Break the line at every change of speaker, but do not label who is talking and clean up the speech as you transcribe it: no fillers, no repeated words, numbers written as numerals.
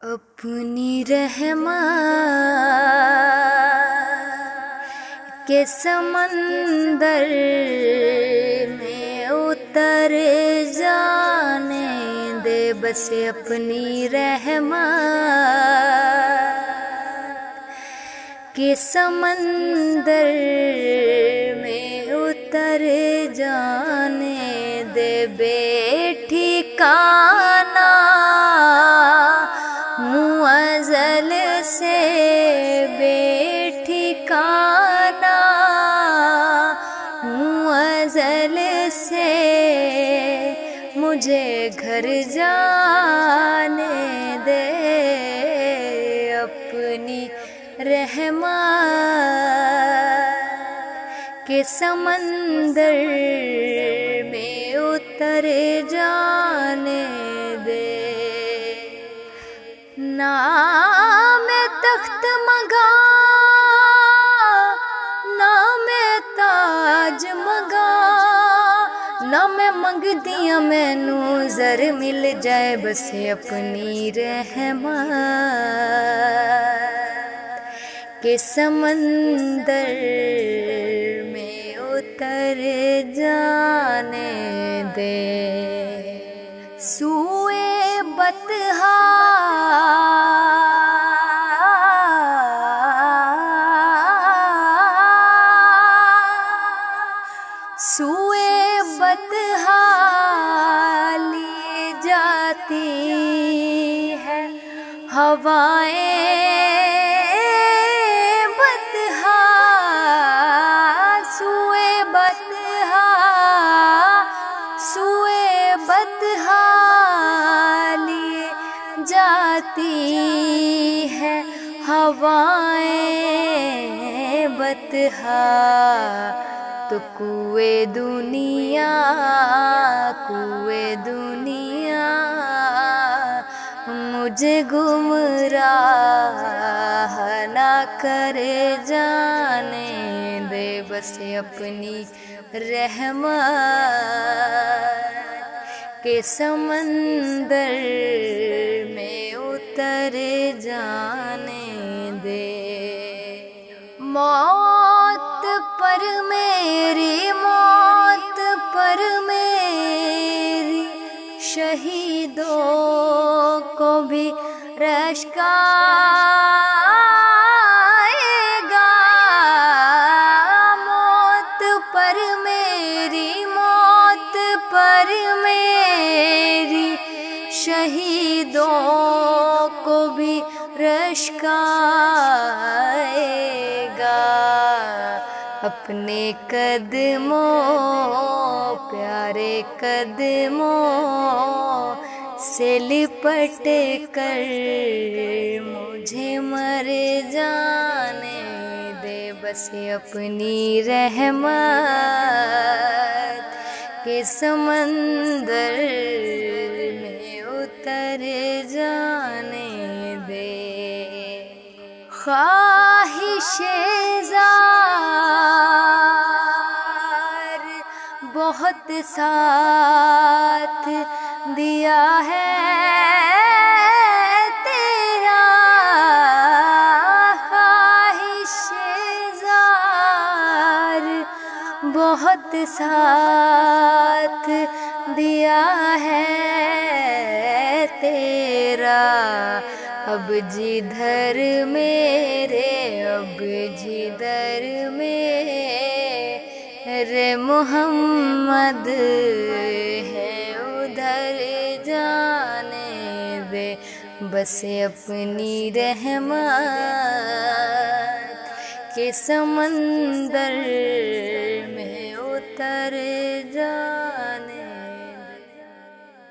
अपनी रहमत के समंदर में उतर जाने दे, बस अपनी रहमत के समंदर में उतर जाने दे। बेठिकाना मुअज़्ज़ल से बेठिकाना मुअज़्ज़ल से मुझे घर जाने दे। अपनी रहमत के समंदर में उतर जाने दे। ना मैं तख्त मंगा ना मैं ताज मंगा, ना मैं मंगदियां मैनू ज़र मिल जाए, बस अपनी रहमत के समंदर में उतर जाने दे। सूए बतहा सूए बतहा लिए जाती है हवाएं बतहा। सूए बतहा लिए जाती है हवाएं बतहा। तो कुए दुनिया मुझे गुमराह ना करे जाने दे, बस अपनी रहमत के समंदर में उतर जाने दे। मौत पर मेरी शहीदों को भी रश्क आएगा। मौत पर मेरी शहीदों को भी रश्क आएगा। अपने कदमों प्यारे कदमों से लिपट कर मुझे मर जाने दे, बस अपनी रहमत के समंदर में उतर जाने दे। ख्वाहिशेज़ार बहुत साथ दिया है तेरा। ख्वाहिशेज़ार बहुत साथ दिया है तेरा। अब जिधर मेरे मोहम्मद है उधर जाने दे, बस अपनी रहमत के समंदर में उतर जाने